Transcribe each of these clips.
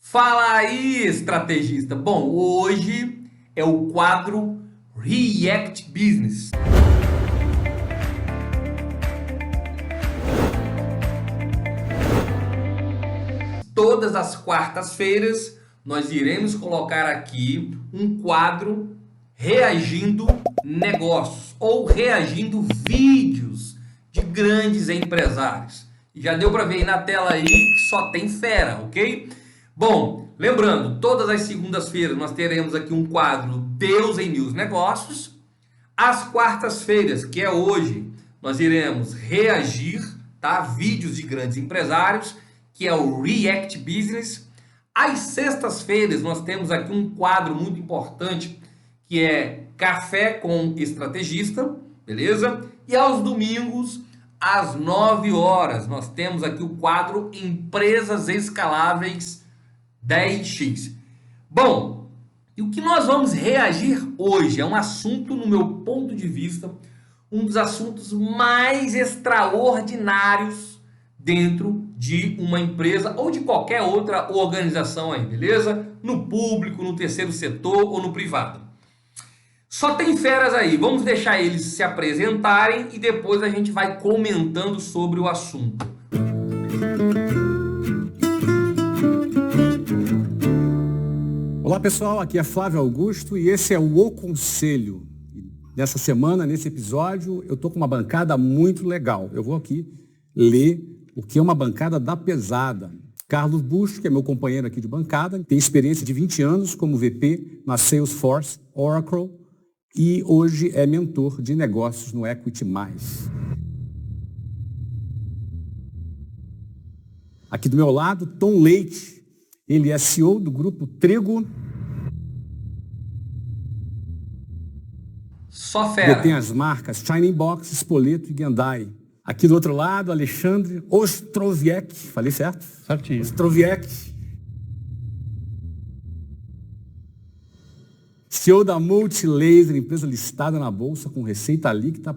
Fala aí, estrategista. Bom, hoje é o quadro React Business. Todas as quartas-feiras nós iremos colocar aqui um quadro reagindo negócios ou reagindo vídeos de grandes empresários. E já deu para ver aí na tela aí que só tem fera, ok? Bom, lembrando, todas as segundas-feiras nós teremos aqui um quadro Deus em News Negócios. Às quartas-feiras, que é hoje, nós iremos reagir, tá? Vídeos de grandes empresários, que é o React Business. Às sextas-feiras, nós temos aqui um quadro muito importante, que é Café com Estrategista, beleza? E aos domingos, às 9 horas, nós temos aqui o quadro Empresas Escaláveis 10x. Bom, e o que nós vamos reagir hoje é um assunto, no meu ponto de vista, um dos assuntos mais extraordinários dentro de uma empresa ou de qualquer outra organização aí, beleza? No público, no terceiro setor ou no privado. Só tem feras aí, vamos deixar eles se apresentarem e depois a gente vai comentando sobre o assunto. Olá pessoal, aqui é Flávio Augusto e esse é o Conselho. Nessa semana, nesse episódio, eu estou com uma bancada muito legal. Eu vou aqui ler o que é uma bancada da pesada. Carlos Busto, que é meu companheiro aqui de bancada, tem experiência de 20 anos como VP na Salesforce, Oracle e hoje é mentor de negócios no Equity Mais. Aqui do meu lado, Tom Leite. Ele é CEO do grupo Trego. Só fera. Detém as marcas Shining Box, Spoleto e Gendai. Aqui do outro lado, Alexandre Ostroviec. Falei certo? Certinho. Ostroviec. CEO da Multilaser, empresa listada na Bolsa com receita líquida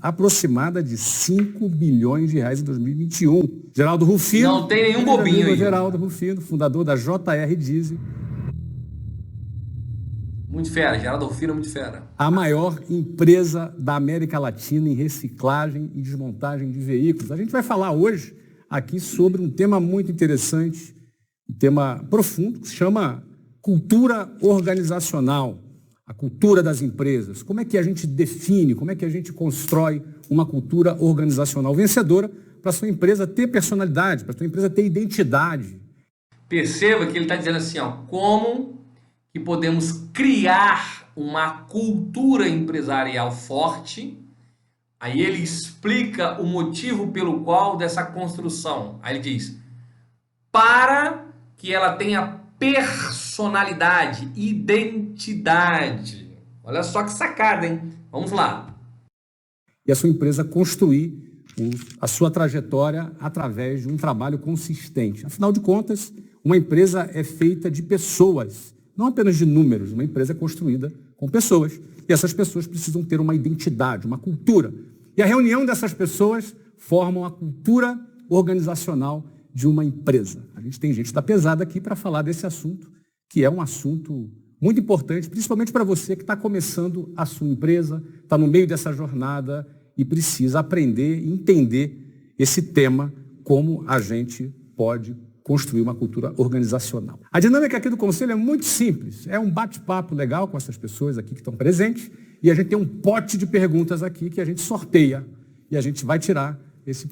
aproximada de 5 bilhões de reais em 2021. Geraldo Rufino. Não tem nenhum bobinho aí. Geraldo Rufino, fundador da JR Diesel. Muito fera, Geraldo Rufino é muito fera. A maior empresa da América Latina em reciclagem e desmontagem de veículos. A gente vai falar hoje aqui sobre um tema muito interessante, um tema profundo, que se chama cultura organizacional, a cultura das empresas. Como é que a gente define, como é que a gente constrói uma cultura organizacional vencedora para a sua empresa ter personalidade, para a sua empresa ter identidade. Perceba que ele está dizendo assim, ó, como que podemos criar uma cultura empresarial forte. Aí ele explica o motivo pelo qual dessa construção. Aí ele diz, para que ela tenha personalidade, identidade. Olha só que sacada, hein? Vamos lá. E a sua empresa construir a sua trajetória através de um trabalho consistente. Afinal de contas, uma empresa é feita de pessoas, não apenas de números. Uma empresa é construída com pessoas. E essas pessoas precisam ter uma identidade, uma cultura. E a reunião dessas pessoas formam a cultura organizacional de uma empresa. A gente tem gente da pesada aqui para falar desse assunto, que é um assunto muito importante, principalmente para você que está começando a sua empresa, está no meio dessa jornada e precisa aprender e entender esse tema, como a gente pode construir uma cultura organizacional. A dinâmica aqui do Conselho é muito simples. É um bate-papo legal com essas pessoas aqui que estão presentes e a gente tem um pote de perguntas aqui que a gente sorteia e a gente vai tirar desse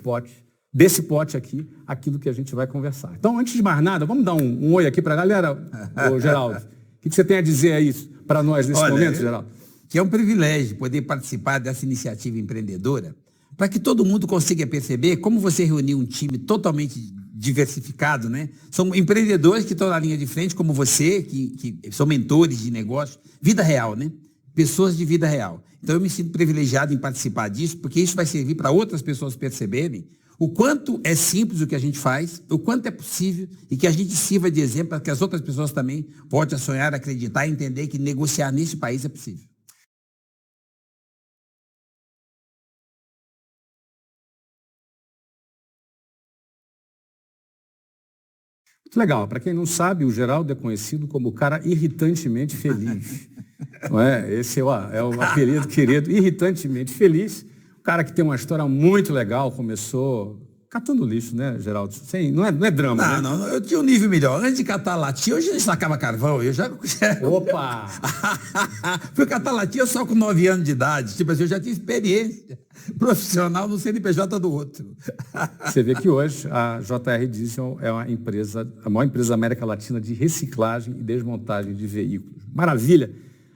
pote aqui, aquilo que a gente vai conversar. Então, antes de mais nada, vamos dar um oi aqui para a galera, ô, Geraldo. O que você tem a dizer aí para nós nesse momento, Geraldo? Que é um privilégio poder participar dessa iniciativa empreendedora, para que todo mundo consiga perceber como você reuniu um time totalmente diversificado, né? São empreendedores que estão na linha de frente, como você, que são mentores de negócio, vida real, né? Pessoas de vida real. Então, eu me sinto privilegiado em participar disso, porque isso vai servir para outras pessoas perceberem o quanto é simples o que a gente faz, o quanto é possível e que a gente sirva de exemplo para que as outras pessoas também possam sonhar, acreditar e entender que negociar nesse país é possível. Legal. Para quem não sabe, o Geraldo é conhecido como o cara irritantemente feliz. Não é? Esse é o apelido querido, irritantemente feliz. O cara que tem uma história muito legal, começou catando lixo, né, Geraldo? Não é drama, né? Não, eu tinha um nível melhor. Antes de catar latinha, hoje a gente sacava carvão. Eu já... Opa! Fui catar latinha só com 9 anos de idade. Tipo assim, eu já tinha experiência profissional no CNPJ do outro. Você vê que hoje a JR Diesel é a maior empresa da América Latina de reciclagem e desmontagem de veículos. Maravilha!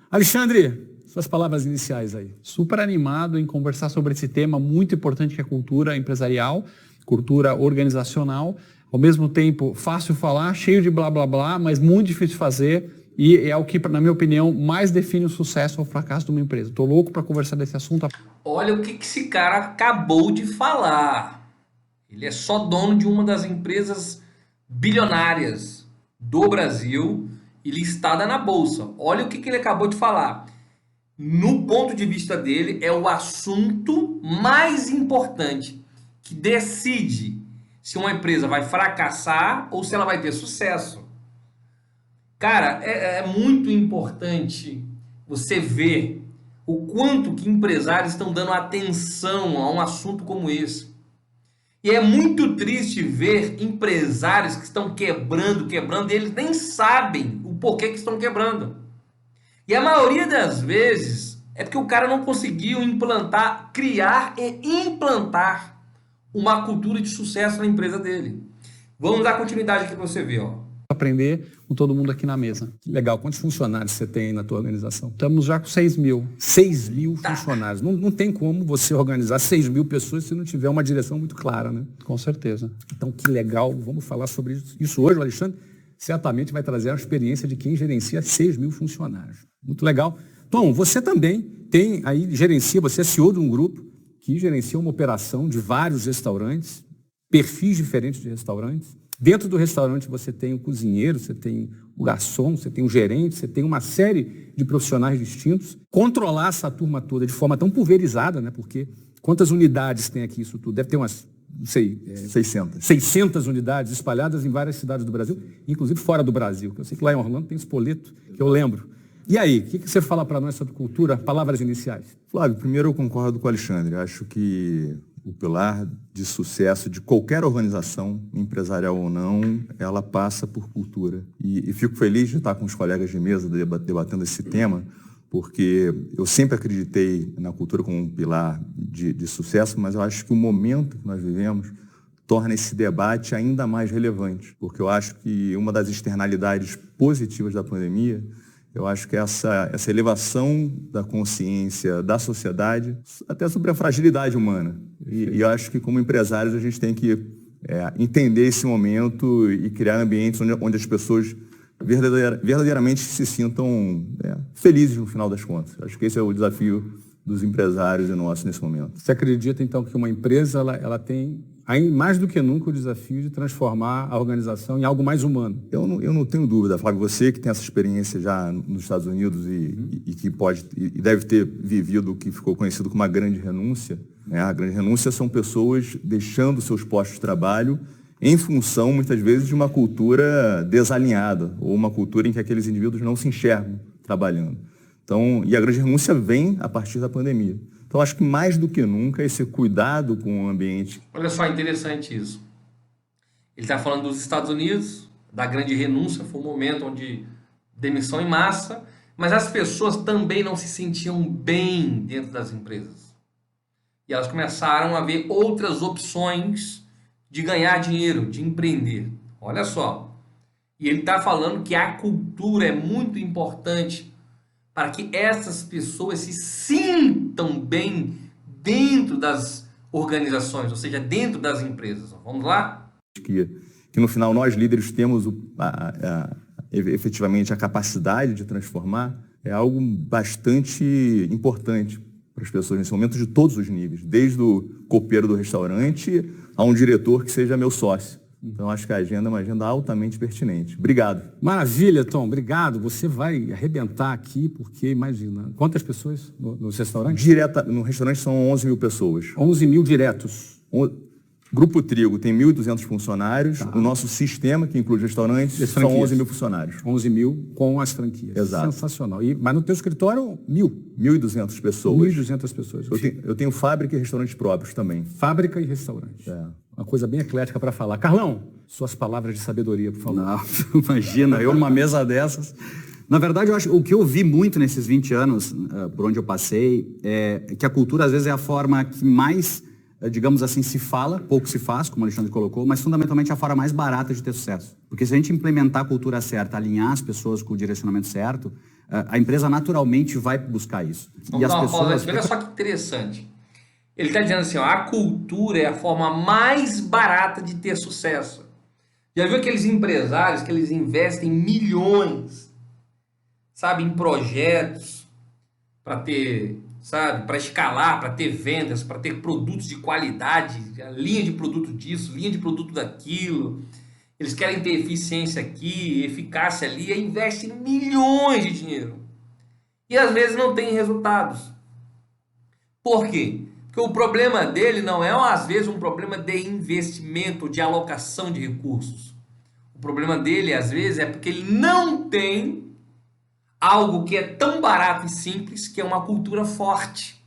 Alexandre, suas palavras iniciais aí. Super animado em conversar sobre esse tema muito importante que é a cultura empresarial, cultura organizacional. Ao mesmo tempo, fácil falar, cheio de blá blá blá, mas muito difícil de fazer. E é o que, na minha opinião, mais define o sucesso ou o fracasso de uma empresa. Estou louco para conversar desse assunto. Olha o que esse cara acabou de falar. Ele é só dono de uma das empresas bilionárias do Brasil e listada na Bolsa. Olha o que ele acabou de falar. No ponto de vista dele, é o assunto mais importante que decide se uma empresa vai fracassar ou se ela vai ter sucesso. Cara, é muito importante você ver o quanto que empresários estão dando atenção a um assunto como esse. E é muito triste ver empresários que estão quebrando, e eles nem sabem o porquê que estão quebrando. E a maioria das vezes é porque o cara não conseguiu criar e implantar uma cultura de sucesso na empresa dele. Vamos dar continuidade aqui para você ver, ó. Aprender com todo mundo aqui na mesa. Legal. Quantos funcionários você tem aí na tua organização? Estamos já com 6 mil. 6 mil funcionários. Não tem como você organizar 6 mil pessoas se não tiver uma direção muito clara, né? Com certeza. Então, que legal. Vamos falar sobre isso hoje. O Alexandre certamente vai trazer a experiência de quem gerencia 6 mil funcionários. Muito legal. Tom, você também tem aí, você é CEO de um grupo que gerencia uma operação de vários restaurantes, perfis diferentes de restaurantes. Dentro do restaurante você tem o cozinheiro, você tem o garçom, você tem o gerente, você tem uma série de profissionais distintos. Controlar essa turma toda de forma tão pulverizada, né? Porque quantas unidades tem aqui isso tudo? Deve ter umas, não sei... 600 unidades espalhadas em várias cidades do Brasil, inclusive fora do Brasil. Eu sei que lá em Orlando tem Spoleto, que eu lembro. E aí, o que você fala para nós sobre cultura? Palavras iniciais. Flávio, primeiro eu concordo com o Alexandre. Acho que o pilar de sucesso de qualquer organização, empresarial ou não, ela passa por cultura. E fico feliz de estar com os colegas de mesa debatendo esse tema, porque eu sempre acreditei na cultura como um pilar de sucesso, mas eu acho que o momento que nós vivemos torna esse debate ainda mais relevante, porque eu acho que uma das externalidades positivas da pandemia, eu acho que essa elevação da consciência da sociedade, até sobre a fragilidade humana. E eu acho que, como empresários, a gente tem que entender esse momento e criar ambientes onde as pessoas verdadeiramente se sintam felizes no final das contas. Acho que esse é o desafio dos empresários e nosso nesse momento. Você acredita, então, que uma empresa ela tem, mais do que nunca, o desafio de transformar a organização em algo mais humano? Eu não tenho dúvida, Flávio. Você que tem essa experiência já nos Estados Unidos e que pode e deve ter vivido o que ficou conhecido como a grande renúncia. Né? A grande renúncia são pessoas deixando seus postos de trabalho em função, muitas vezes, de uma cultura desalinhada ou uma cultura em que aqueles indivíduos não se enxergam trabalhando. Então, e a grande renúncia vem a partir da pandemia. Então, acho que mais do que nunca, esse cuidado com o ambiente. Olha só, interessante isso. Ele está falando dos Estados Unidos, da grande renúncia, foi um momento onde demissão em massa, mas as pessoas também não se sentiam bem dentro das empresas. E elas começaram a ver outras opções de ganhar dinheiro, de empreender. Olha só. E ele está falando que a cultura é muito importante para que essas pessoas se sintam bem dentro das organizações, ou seja, dentro das empresas. Vamos lá? Que no final nós líderes temos efetivamente a capacidade de transformar, é algo bastante importante para as pessoas nesse momento de todos os níveis, desde o copeiro do restaurante a um diretor que seja meu sócio. Então, acho que a agenda é uma agenda altamente pertinente. Obrigado. Maravilha, Tom. Obrigado. Você vai arrebentar aqui, porque, imagina, quantas pessoas nos restaurantes? No restaurante são 11 mil pessoas. 11 mil diretos. Grupo Trigo tem 1.200 funcionários. O nosso sistema, que inclui restaurantes, são 11 mil funcionários. 11 mil com as franquias. Exato. Sensacional. Mas no teu escritório, 1.200 pessoas. 1.200 pessoas. Eu tenho fábrica e restaurantes próprios também. Fábrica e restaurante. É. Uma coisa bem eclética para falar. Carlão, suas palavras de sabedoria, por favor. Não, imagina, eu numa mesa dessas. Na verdade, eu acho o que eu vi muito nesses 20 anos, por onde eu passei, é que a cultura, às vezes, é a forma que mais, digamos assim, se fala, pouco se faz, como o Alexandre colocou, mas fundamentalmente a forma mais barata de ter sucesso. Porque se a gente implementar a cultura certa, alinhar as pessoas com o direcionamento certo, a empresa naturalmente vai buscar isso. Vamos dar uma pausa aqui. Olha só que interessante. Ele está dizendo assim, ó, a cultura é a forma mais barata de ter sucesso. Já viu aqueles empresários que eles investem milhões, sabe, em projetos para ter, sabe, para escalar, para ter vendas, para ter produtos de qualidade, linha de produto disso, linha de produto daquilo. Eles querem ter eficiência aqui, eficácia ali, e investem milhões de dinheiro. E às vezes não tem resultados. Por quê? Porque o problema dele não é, às vezes, um problema de investimento, de alocação de recursos. O problema dele, às vezes, é porque ele não tem algo que é tão barato e simples, que é uma cultura forte.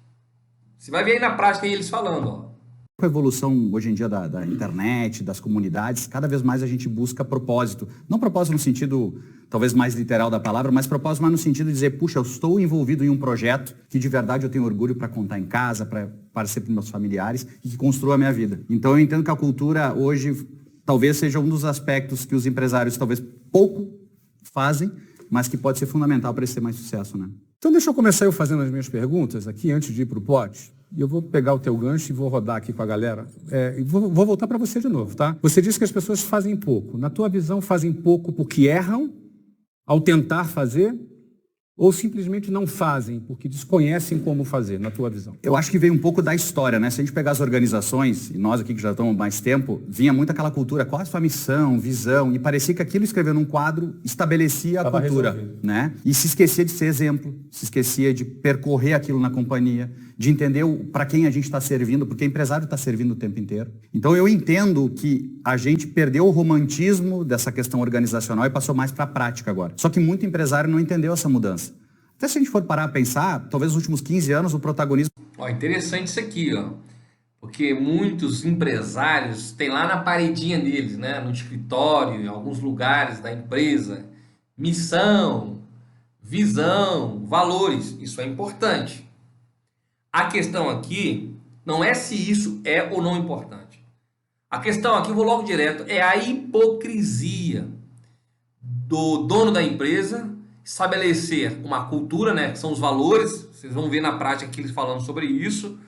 Você vai ver aí na prática eles falando, ó. Com a evolução hoje em dia da internet, das comunidades, cada vez mais a gente busca propósito. Não propósito no sentido talvez mais literal da palavra, mas propósito mais no sentido de dizer, puxa, eu estou envolvido em um projeto que de verdade eu tenho orgulho para contar em casa, para parecer para meus familiares e que construa a minha vida. Então eu entendo que a cultura hoje talvez seja um dos aspectos que os empresários talvez pouco fazem, mas que pode ser fundamental para esse ter mais sucesso, né? Então deixa eu começar eu fazendo as minhas perguntas aqui, antes de ir para o pote. E eu vou pegar o teu gancho e vou rodar aqui com a galera. E vou voltar para você de novo, tá? Você disse que as pessoas fazem pouco. Na tua visão, fazem pouco porque erram ao tentar fazer? Ou simplesmente não fazem porque desconhecem como fazer, na tua visão? Eu acho que veio um pouco da história, né? Se a gente pegar as organizações, e nós aqui que já estamos há mais tempo, vinha muito aquela cultura, qual a sua missão, visão, e parecia que aquilo escrever num quadro estabelecia a cultura, né? E se esquecia de ser exemplo, se esquecia de percorrer aquilo na companhia, de entender para quem a gente está servindo, porque o empresário está servindo o tempo inteiro. Então eu entendo que a gente perdeu o romantismo dessa questão organizacional e passou mais para a prática agora. Só que muito empresário não entendeu essa mudança. Até se a gente for parar a pensar, talvez nos últimos 15 anos o protagonismo... Ó, interessante isso aqui, ó. Porque muitos empresários têm lá na paredinha deles, né, no escritório, em alguns lugares da empresa, missão, visão, valores. Isso é importante. A questão aqui não é se isso é ou não importante. A questão aqui, eu vou logo direto, é a hipocrisia do dono da empresa estabelecer uma cultura, né, que são os valores. Vocês vão ver na prática aqui eles falando sobre isso.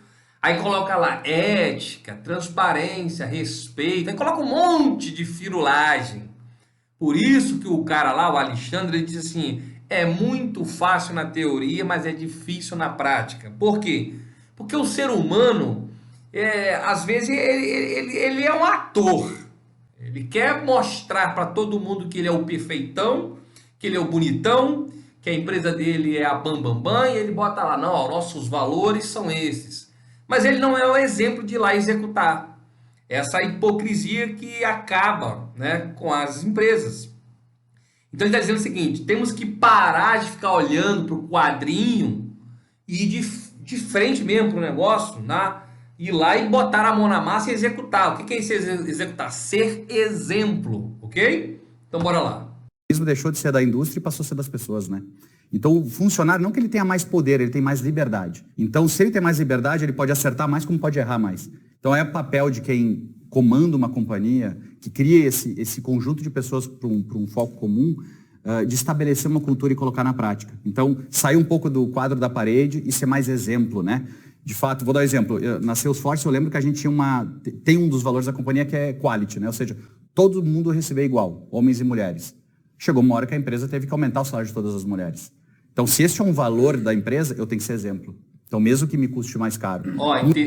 Aí coloca lá ética, transparência, respeito. Aí coloca um monte de firulagem. Por isso que o cara lá, o Alexandre, ele diz assim, é muito fácil na teoria, mas é difícil na prática. Por quê? Porque o ser humano, às vezes, ele é um ator. Ele quer mostrar para todo mundo que ele é o perfeitão, que ele é o bonitão, que a empresa dele é a bambambam, e ele bota lá, não, ó, nossos valores são esses. Mas ele não é o exemplo de ir lá executar. Essa hipocrisia que acaba, né, com as empresas. Então ele está dizendo o seguinte, temos que parar de ficar olhando para o quadrinho e de frente mesmo para o negócio, né, ir lá e botar a mão na massa e executar. O que é isso executar? Ser exemplo, ok? Então bora lá. Deixou de ser da indústria e passou a ser das pessoas, né? Então o funcionário, não que ele tenha mais poder, ele tem mais liberdade. Então se ele tem mais liberdade, ele pode acertar mais como pode errar mais. Então é o papel de quem comanda uma companhia, que cria esse conjunto de pessoas para um foco comum, de estabelecer uma cultura e colocar na prática. Então sair um pouco do quadro da parede e ser mais exemplo, né? De fato, vou dar um exemplo. Na Salesforce eu lembro que a gente tem um dos valores da companhia que é quality, né? Ou seja, todo mundo receber igual, homens e mulheres. Chegou uma hora que a empresa teve que aumentar o salário de todas as mulheres. Então, se esse é um valor da empresa, eu tenho que ser exemplo. Então, mesmo que me custe mais caro.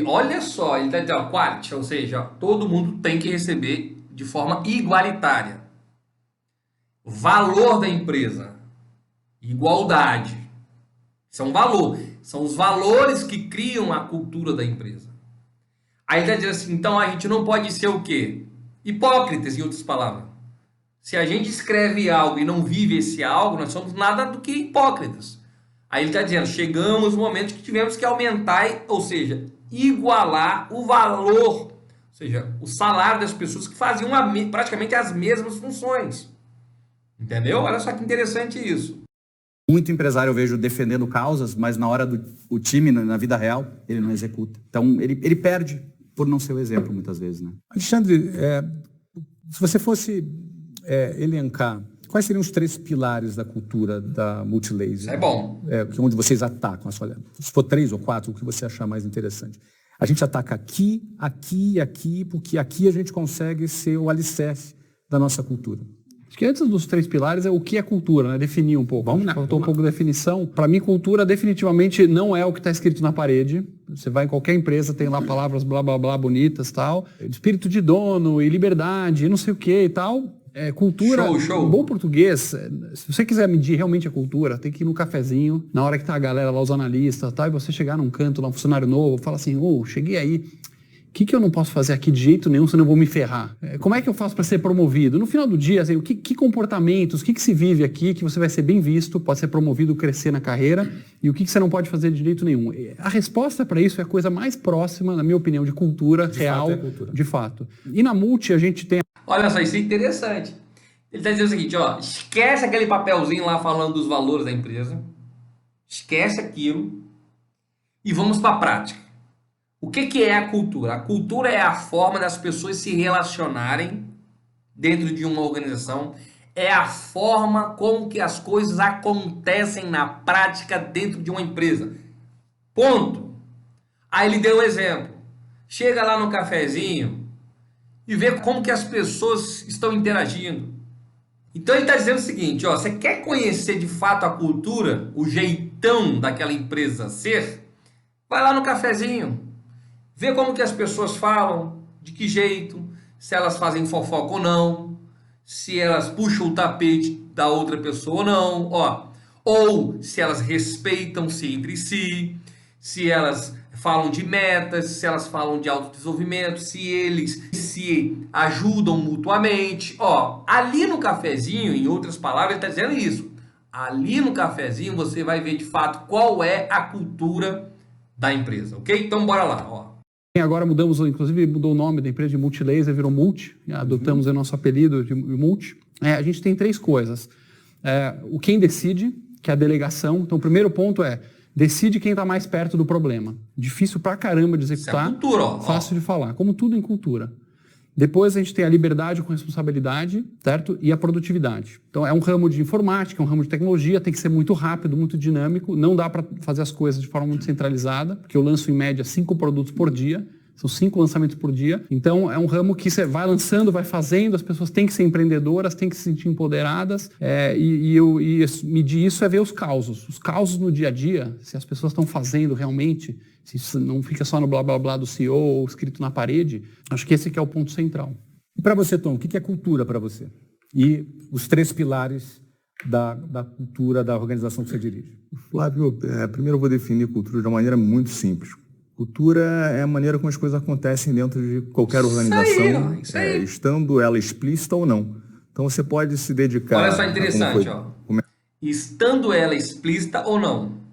Olha só, ele está dizendo quality, ou seja, todo mundo tem que receber de forma igualitária. Valor da empresa, igualdade. Isso é um valor. São os valores que criam a cultura da empresa. Aí ele está dizendo assim, então a gente não pode ser o quê? Hipócritas, em outras palavras. Se a gente escreve algo e não vive esse algo, nós somos nada do que hipócritas. Aí ele está dizendo, chegamos no momento que tivemos que aumentar, ou seja, igualar o valor, ou seja, o salário das pessoas que faziam praticamente as mesmas funções. Entendeu? Olha só que interessante isso. Muito empresário eu vejo defendendo causas, mas na hora do time, na vida real, ele não executa. Então, ele perde por não ser o exemplo, muitas vezes, né? Alexandre, se você fosse elencar, quais seriam os 3 pilares da cultura da Multilaser? Isso é bom. Onde vocês atacam. Se for 3 ou 4, o que você achar mais interessante? A gente ataca aqui, aqui e aqui, porque aqui a gente consegue ser o alicerce da nossa cultura. Acho que antes dos 3 pilares é o que é cultura, né? Definir um pouco. Faltou um pouco de definição. Para mim, cultura definitivamente não é o que está escrito na parede. Você vai em qualquer empresa, tem lá palavras blá blá blá bonitas, tal, espírito de dono e liberdade, e não sei o que e tal. Cultura, show. Em bom português, se você quiser medir realmente a cultura, tem que ir no cafezinho, na hora que tá a galera lá, os analistas, tal, e você chegar num canto lá, um funcionário novo, fala assim, cheguei aí. O que eu não posso fazer aqui de jeito nenhum, senão eu vou me ferrar? Como é que eu faço para ser promovido? No final do dia, assim, que comportamentos, o que se vive aqui que você vai ser bem visto, pode ser promovido, crescer na carreira, e o que você não pode fazer de jeito nenhum? A resposta para isso é a coisa mais próxima, na minha opinião, de cultura real, de fato. E na Multi a gente tem... Olha só, isso é interessante. Ele está dizendo o seguinte, esquece aquele papelzinho lá falando dos valores da empresa, esquece aquilo e vamos para a prática. O que é a cultura? A cultura é a forma das pessoas se relacionarem dentro de uma organização, é a forma como que as coisas acontecem na prática dentro de uma empresa. Ponto. Aí ele deu um exemplo. Chega lá no cafezinho e vê como que as pessoas estão interagindo. Então ele está dizendo o seguinte, você quer conhecer de fato a cultura, o jeitão daquela empresa ser? Vai lá no cafezinho. Vê como que as pessoas falam, de que jeito, se elas fazem fofoca ou não, se elas puxam o tapete da outra pessoa ou não, ou se elas respeitam-se entre si, se elas falam de metas, se elas falam de autodesenvolvimento, se eles se ajudam mutuamente. Ali no cafezinho, em outras palavras, ele está dizendo isso. Ali no cafezinho você vai ver de fato qual é a cultura da empresa, ok? Então bora lá, Agora inclusive mudou o nome da empresa de Multilaser, virou Multi, adotamos o nosso apelido de Multi. A gente tem 3 coisas. O quem decide, que é a delegação. Então o primeiro ponto decide quem está mais perto do problema. Difícil pra caramba de executar, isso é cultura, fácil de falar, como tudo em cultura. Depois a gente tem a liberdade com responsabilidade, certo? E a produtividade. Então é um ramo de informática, é um ramo de tecnologia, tem que ser muito rápido, muito dinâmico, não dá para fazer as coisas de forma muito centralizada, porque eu lanço em média 5 produtos por dia, são 5 lançamentos por dia. Então é um ramo que você vai lançando, vai fazendo, as pessoas têm que ser empreendedoras, têm que se sentir empoderadas, e medir isso é ver os causos. Os causos no dia a dia, se as pessoas estão fazendo realmente, se isso não fica só no blá blá blá do CEO ou escrito na parede, acho que esse aqui é o ponto central. E para você, Tom, o que é cultura para você? E os 3 pilares da cultura da organização que você dirige? Flávio, primeiro eu vou definir cultura de uma maneira muito simples. Cultura é a maneira como as coisas acontecem dentro de qualquer organização, isso aí. Estando ela explícita ou não. Então você pode se dedicar... Olha só interessante, estando ela explícita ou não.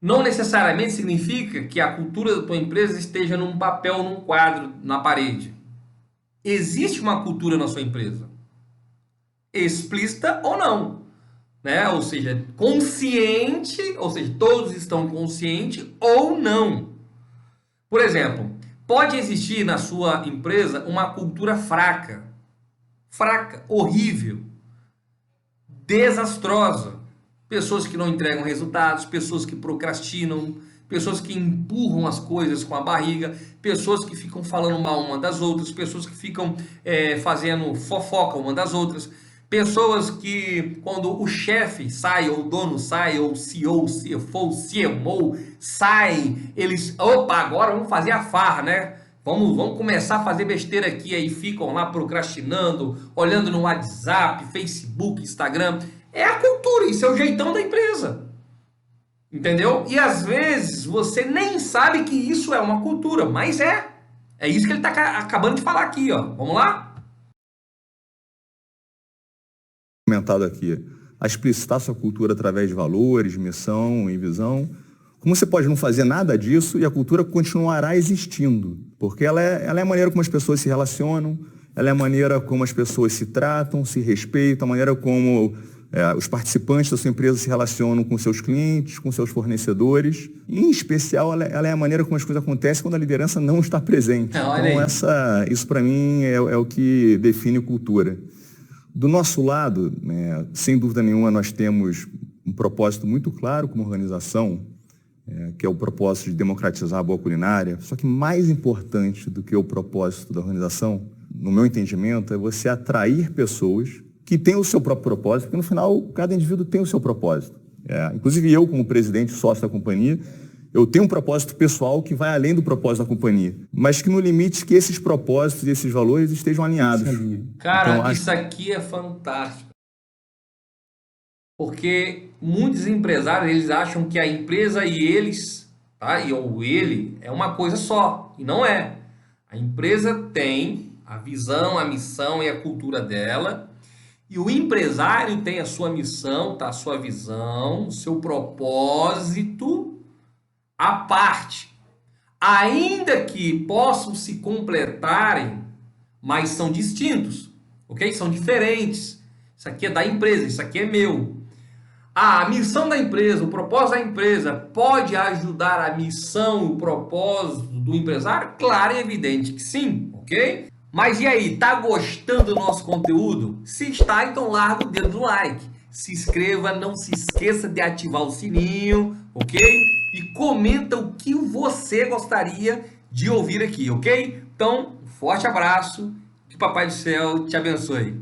Não necessariamente significa que a cultura da tua empresa esteja num papel, num quadro, na parede. Existe uma cultura na sua empresa. Explícita ou não. Ou seja, consciente, ou seja, todos estão conscientes ou não. Por exemplo, pode existir na sua empresa uma cultura fraca, horrível, desastrosa. Pessoas que não entregam resultados, pessoas que procrastinam, pessoas que empurram as coisas com a barriga, pessoas que ficam falando mal uma das outras, pessoas que ficam fazendo fofoca uma das outras, pessoas que quando o chefe sai, ou o dono sai, ou o CEO, CFO, CMO sai, eles, agora vamos fazer a farra, né? Vamos começar a fazer besteira aqui, aí ficam lá procrastinando, olhando no WhatsApp, Facebook, Instagram. É a cultura, isso é o jeitão da empresa. Entendeu? E às vezes você nem sabe que isso é uma cultura, mas é. É isso que ele está acabando de falar aqui, ó. Vamos lá? Comentado aqui, a explicitar sua cultura através de valores, missão e visão. Como você pode não fazer nada disso e a cultura continuará existindo? Porque ela é a maneira como as pessoas se relacionam, ela é a maneira como as pessoas se tratam, se respeitam, a maneira como os participantes da sua empresa se relacionam com seus clientes, com seus fornecedores. E, em especial, ela é a maneira como as coisas acontecem quando a liderança não está presente. Então, isso para mim é o que define cultura. Do nosso lado, sem dúvida nenhuma, nós temos um propósito muito claro como organização, que é o propósito de democratizar a boa culinária. Só que mais importante do que o propósito da organização, no meu entendimento, é você atrair pessoas que têm o seu próprio propósito, porque no final cada indivíduo tem o seu propósito. Inclusive eu, como presidente sócio da companhia, eu tenho um propósito pessoal que vai além do propósito da companhia, mas que no limite que esses propósitos e esses valores estejam alinhados. Cara, então, isso aqui é fantástico. Porque muitos empresários, eles acham que a empresa e eles, tá? Ou ele, é uma coisa só. E não é. A empresa tem a visão, a missão e a cultura dela. E o empresário tem a sua missão, tá? A sua visão, o seu propósito à parte. Ainda que possam se completarem, mas são distintos, ok? São diferentes. Isso aqui é da empresa, isso aqui é meu. A missão da empresa, o propósito da empresa pode ajudar a missão, o propósito do empresário? Claro e evidente que sim, ok? Mas e aí, tá gostando do nosso conteúdo? Se está, então larga o dedo do like. Se inscreva, não se esqueça de ativar o sininho, ok? E comenta o que você gostaria de ouvir aqui, ok? Então, forte abraço, que Papai do Céu te abençoe.